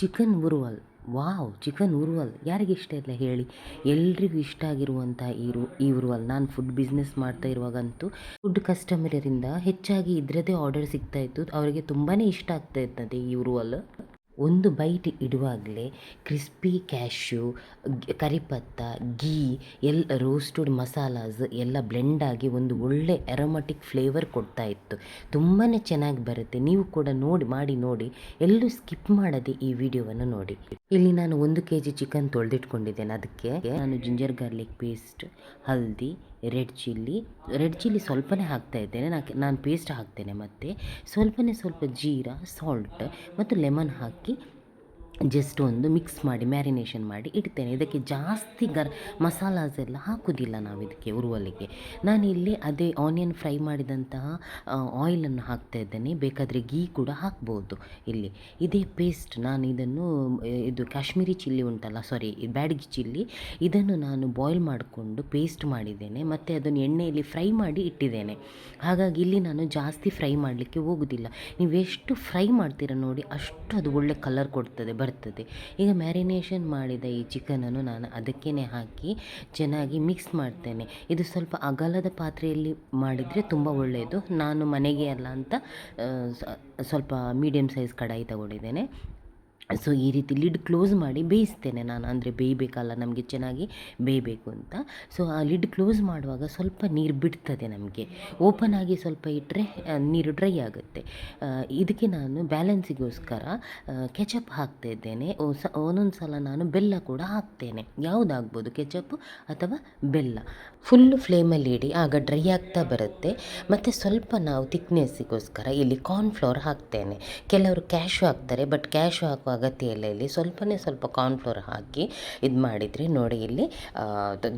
Chicken uruval, wow! Chicken uruval ಯಾರಿಗೆ ಇಷ್ಟ ಇಲ್ಲ ಹೇಳಿ? ಎಲ್ರಿಗೂ ಇಷ್ಟ ಆಗಿರುವಂಥ ಈ ಉರುವಲ್. ನಾನು ಫುಡ್ ಬಿಸ್ನೆಸ್ ಮಾಡ್ತಾ ಇರುವಾಗಂತೂ ಫುಡ್ ಕಸ್ಟಮರಿಂದ ಹೆಚ್ಚಾಗಿ ಇದರದ್ದೇ ಆರ್ಡರ್ ಸಿಗ್ತಾಯಿತ್ತು. ಅವರಿಗೆ ತುಂಬಾ ಇಷ್ಟ ಆಗ್ತಾ ಇರ್ತದೆ ಈ ಉರುವಲ್. ಒಂದು ಬೈಟ್ ಇಡುವಾಗಲೇ ಕ್ರಿಸ್ಪಿ ಕ್ಯಾಶ್ಯೂ, ಕರಿಪತ್ತ, ಗೀ, ರೋಸ್ಟೆಡ್ ಮಸಾಲಾಸ್ ಎಲ್ಲ ಬ್ಲೆಂಡಾಗಿ ಒಂದು ಒಳ್ಳೆ ಅರೋಮ್ಯಾಟಿಕ್ ಫ್ಲೇವರ್ ಕೊಡ್ತಾ ಇತ್ತು. ತುಂಬಾ ಚೆನ್ನಾಗಿ ಬರುತ್ತೆ. ನೀವು ಕೂಡ ಮಾಡಿ ನೋಡಿ, ಎಲ್ಲೂ ಸ್ಕಿಪ್ ಮಾಡದೆ ಈ ವಿಡಿಯೋವನ್ನು ನೋಡಿ. ಇಲ್ಲಿ ನಾನು 1 kg ಚಿಕನ್ ತೊಳೆದಿಟ್ಕೊಂಡಿದ್ದೇನೆ. ಅದಕ್ಕೆ ನಾನು ಜಿಂಜರ್ ಗಾರ್ಲಿಕ್ ಪೇಸ್ಟ್, ಹಲ್ದಿ, ರೆಡ್ ಚಿಲ್ಲಿ ಸ್ವಲ್ಪನೇ ಹಾಕ್ತಾ ಇದ್ದೇನೆ. ನಾನು ಪೇಸ್ಟ್ ಹಾಕ್ತೇನೆ. ಮತ್ತು ಸ್ವಲ್ಪ ಜೀರಾ, ಸಾಲ್ಟ್ ಮತ್ತು ಲೆಮನ್ ಹಾಕಿ ಜಸ್ಟ್ ಒಂದು ಮಿಕ್ಸ್ ಮಾಡಿ ಮ್ಯಾರಿನೇಷನ್ ಮಾಡಿ ಇಡ್ತೇನೆ. ಇದಕ್ಕೆ ಜಾಸ್ತಿ ಮಸಾಲಾಸ್ ಎಲ್ಲ ಹಾಕೋದಿಲ್ಲ ನಾವು ಇದಕ್ಕೆ ಉರುವಲಿಗೆ. ನಾನಿಲ್ಲಿ ಅದೇ ಆನಿಯನ್ ಫ್ರೈ ಮಾಡಿದಂತಹ ಆಯಿಲನ್ನು ಹಾಕ್ತಾ ಇದ್ದೇನೆ. ಬೇಕಾದರೆ ಗೀ ಕೂಡ ಹಾಕ್ಬೋದು. ಇಲ್ಲಿ ಇದೇ ಪೇಸ್ಟ್ ನಾನು ಇದು ಕಾಶ್ಮೀರಿ ಚಿಲ್ಲಿ ಉಂಟಲ್ಲ, ಬ್ಯಾಡಗಿ ಚಿಲ್ಲಿ, ಇದನ್ನು ನಾನು ಬಾಯ್ಲ್ ಮಾಡಿಕೊಂಡು ಪೇಸ್ಟ್ ಮಾಡಿದ್ದೇನೆ. ಮತ್ತು ಅದನ್ನು ಎಣ್ಣೆಯಲ್ಲಿ ಫ್ರೈ ಮಾಡಿ ಇಟ್ಟಿದ್ದೇನೆ. ಹಾಗಾಗಿ ಇಲ್ಲಿ ನಾನು ಜಾಸ್ತಿ ಫ್ರೈ ಮಾಡಲಿಕ್ಕೆ ಹೋಗೋದಿಲ್ಲ. ನೀವು ಎಷ್ಟು ಫ್ರೈ ಮಾಡ್ತೀರ ನೋಡಿ, ಅಷ್ಟು ಅದು ಒಳ್ಳೆ ಕಲರ್ ಬರ್ತದೆ. ಈಗ ಮ್ಯಾರಿನೇಷನ್ ಮಾಡಿದ ಈ ಚಿಕನನ್ನು ನಾನು ಅದಕ್ಕೇ ಹಾಕಿ ಚೆನ್ನಾಗಿ ಮಿಕ್ಸ್ ಮಾಡ್ತೇನೆ. ಇದು ಸ್ವಲ್ಪ ಅಗಲದ ಪಾತ್ರೆಯಲ್ಲಿ ಮಾಡಿದರೆ ತುಂಬ ಒಳ್ಳೆಯದು. ನಾನು ಮನೆಗೆ ಅಲ್ಲ ಅಂತ ಸ್ವಲ್ಪ ಮೀಡಿಯಮ್ ಸೈಜ್ ಕಡಾಯಿ ತಗೊಂಡಿದ್ದೇನೆ. ಸೊ ಈ ರೀತಿ ಲಿಡ್ ಕ್ಲೋಸ್ ಮಾಡಿ ಬೇಯಿಸ್ತೇನೆ ನಾನು. ಅಂದರೆ ಬೇಯಬೇಕಲ್ಲ, ನಮಗೆ ಚೆನ್ನಾಗಿ ಬೇಯಬೇಕು ಅಂತ. ಸೊ ಆ ಲಿಡ್ ಕ್ಲೋಸ್ ಮಾಡುವಾಗ ಸ್ವಲ್ಪ ನೀರು ಬಿಡ್ತದೆ ನಮಗೆ. ಓಪನ್ ಆಗಿ ಸ್ವಲ್ಪ ಇಟ್ಟರೆ ನೀರು ಡ್ರೈ ಆಗುತ್ತೆ. ಇದಕ್ಕೆ ನಾನು ಬ್ಯಾಲೆನ್ಸಿಗೋಸ್ಕರ ಕೆಚಪ್ ಹಾಕ್ತಾ ಇದ್ದೇನೆ. ಒಂದೊಂದು ಸಲ ನಾನು ಬೆಲ್ಲ ಕೂಡ ಹಾಕ್ತೇನೆ. ಯಾವುದಾಗ್ಬೋದು, ಕೆಚಪ್ ಅಥವಾ ಬೆಲ್ಲ. ಫುಲ್ಲು ಫ್ಲೇಮಲ್ಲಿ ಇಡಿ, ಆಗ ಡ್ರೈ ಆಗ್ತಾ ಬರುತ್ತೆ. ಮತ್ತು ಸ್ವಲ್ಪ ನಾವು ಥಿಕ್ನೆಸ್ಸಿಗೋಸ್ಕರ ಇಲ್ಲಿ ಕಾರ್ನ್ಫ್ಲೋರ್ ಹಾಕ್ತೇನೆ. ಕೆಲವರು ಕ್ಯಾಶು ಹಾಕ್ತಾರೆ, ಬಟ್ ಕ್ಯಾಶು ಹಾಕುವ ಅಗತ್ಯ ಇಲ್ಲ. ಇಲ್ಲಿ ಸ್ವಲ್ಪ ಕಾರ್ನ್ಫ್ಲೋರ್ ಹಾಕಿ ಇದು ಮಾಡಿದರೆ ನೋಡಿ, ಇಲ್ಲಿ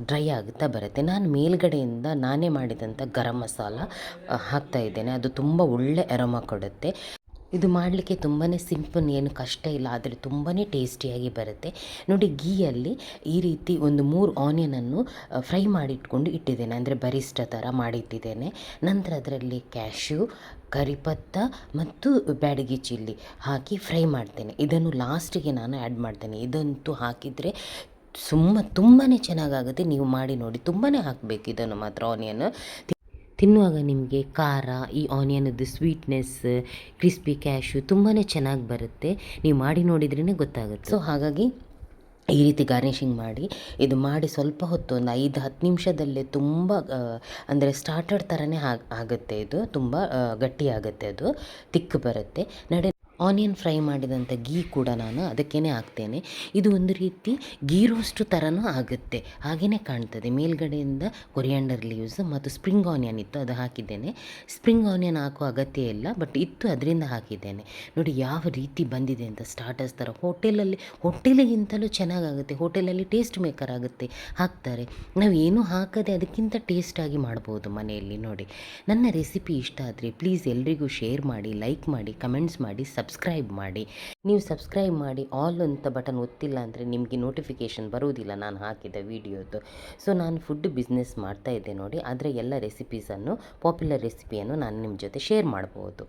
ಡ್ರೈ ಆಗುತ್ತಾ ಬರುತ್ತೆ. ನಾನು ಮೇಲ್ಗಡೆಯಿಂದ ನಾನೇ ಮಾಡಿದಂಥ ಗರಂ ಮಸಾಲ ಹಾಕ್ತಾ ಇದ್ದೇನೆ. ಅದು ತುಂಬ ಒಳ್ಳೆ ಅರೋಮಾ ಕೊಡುತ್ತೆ. ಇದು ಮಾಡಲಿಕ್ಕೆ ತುಂಬಾ ಸಿಂಪಲ್, ಏನು ಕಷ್ಟ ಇಲ್ಲ, ಆದರೆ ತುಂಬಾ ಟೇಸ್ಟಿಯಾಗಿ ಬರುತ್ತೆ. ನೋಡಿ, ಗೀಯಲ್ಲಿ ಈ ರೀತಿ ಒಂದು 3 ಆನಿಯನನ್ನು ಫ್ರೈ ಮಾಡಿಟ್ಕೊಂಡು ಇಟ್ಟಿದ್ದೇನೆ. ಅಂದರೆ ಬರಿಷ್ಟ ಥರ ಮಾಡಿಟ್ಟಿದ್ದೇನೆ. ನಂತರ ಅದರಲ್ಲಿ ಕ್ಯಾಶ್ಯೂ, ಕರಿಪತ್ತ ಮತ್ತು ಬ್ಯಾಡಗಿ ಚಿಲ್ಲಿ ಹಾಕಿ ಫ್ರೈ ಮಾಡ್ತೇನೆ. ಇದನ್ನು ಲಾಸ್ಟಿಗೆ ನಾನು ಆ್ಯಡ್ ಮಾಡ್ತೇನೆ. ಇದಂತೂ ಹಾಕಿದರೆ ತುಂಬಾ ಚೆನ್ನಾಗಾಗುತ್ತೆ. ನೀವು ಮಾಡಿ ನೋಡಿ, ತುಂಬಾ ಹಾಕಬೇಕು ಇದನ್ನು ಮಾತ್ರ. ಆನಿಯನ್ ತಿನ್ನುವಾಗ ನಿಮಗೆ ಖಾರ, ಈ ಆನಿಯನದ್ದು ಸ್ವೀಟ್ನೆಸ್, ಕ್ರಿಸ್ಪಿ ಕ್ಯಾಶ್ಯೂ ತುಂಬಾ ಚೆನ್ನಾಗಿ ಬರುತ್ತೆ. ನೀವು ಮಾಡಿ ನೋಡಿದ್ರೇ ಗೊತ್ತಾಗುತ್ತೆ. ಸೊ ಹಾಗಾಗಿ ಈ ರೀತಿ ಗಾರ್ನಿಷಿಂಗ್ ಮಾಡಿ, ಇದು ಮಾಡಿ ಸ್ವಲ್ಪ ಹೊತ್ತು ಒಂದು 5-10 ನಿಮಿಷದಲ್ಲೇ ತುಂಬ ಅಂದರೆ ಸ್ಟಾರ್ಟರ್ ಥರನೇ ಆಗುತ್ತೆ. ಇದು ತುಂಬ ಗಟ್ಟಿಯಾಗುತ್ತೆ, ಅದು ತಿಕ್ಕು ಬರುತ್ತೆ. ಆನಿಯನ್ ಫ್ರೈ ಮಾಡಿದಂಥ ಗೀ ಕೂಡ ನಾನು ಅದಕ್ಕೇ ಹಾಕ್ತೇನೆ. ಇದು ಒಂದು ರೀತಿ ಗೀ ರೋಸ್ಟ್ ಥರನೂ ಆಗುತ್ತೆ, ಹಾಗೆಯೇ ಕಾಣ್ತದೆ. ಮೇಲ್ಗಡೆಯಿಂದ ಕೊರಿಯಾಂಡರ್ ಲೀವ್ಸ್ ಮತ್ತು ಸ್ಪ್ರಿಂಗ್ ಆನಿಯನ್ ಇತ್ತು, ಅದು ಹಾಕಿದ್ದೇನೆ. ಸ್ಪ್ರಿಂಗ್ ಆನಿಯನ್ ಹಾಕುವ ಅಗತ್ಯ ಇಲ್ಲ, ಬಟ್ ಇತ್ತು, ಅದರಿಂದ ಹಾಕಿದ್ದೇನೆ. ನೋಡಿ ಯಾವ ರೀತಿ ಬಂದಿದೆ ಅಂತ, ಸ್ಟಾರ್ಟರ್ಸ್ ಥರ. ಹೋಟೆಲಿಗಿಂತಲೂ ಚೆನ್ನಾಗಾಗುತ್ತೆ. ಹೋಟೆಲಲ್ಲಿ ಟೇಸ್ಟ್ ಮೇಕರ್ ಆಗುತ್ತೆ, ಹಾಕ್ತಾರೆ. ನಾವು ಏನೂ ಹಾಕದೆ ಅದಕ್ಕಿಂತ ಟೇಸ್ಟಾಗಿ ಮಾಡ್ಬೋದು ಮನೆಯಲ್ಲಿ. ನೋಡಿ, ನನ್ನ ರೆಸಿಪಿ ಇಷ್ಟ ಆದರೆ ಪ್ಲೀಸ್ ಎಲ್ರಿಗೂ ಶೇರ್ ಮಾಡಿ, ಲೈಕ್ ಮಾಡಿ, ಕಮೆಂಟ್ಸ್ ಮಾಡಿ, ಸಬ್ಸ್ಕ್ರೈಬ್ ಮಾಡಿ. ನೀವು ಸಬ್ಸ್ಕ್ರೈಬ್ ಮಾಡಿ ಆಲ್ ಅಂತ ಬಟನ್ ಒತ್ತಿಲ್ಲ ಅಂದರೆ ನಿಮಗೆ ನೋಟಿಫಿಕೇಷನ್ ಬರುವುದಿಲ್ಲ ನಾನು ಹಾಕಿದ ವಿಡಿಯೋದು. ಸೊ ನಾನು ಫುಡ್ ಬಿಸ್ನೆಸ್ ಮಾಡ್ತಾ ಇದ್ದೆ ನೋಡಿ, ಅದರ ಎಲ್ಲ ರೆಸಿಪೀಸನ್ನು, ಪಾಪ್ಯುಲರ್ ರೆಸಿಪಿಯನ್ನು ನಾನು ನಿಮ್ಮ ಜೊತೆ ಶೇರ್ ಮಾಡ್ಬೋದು.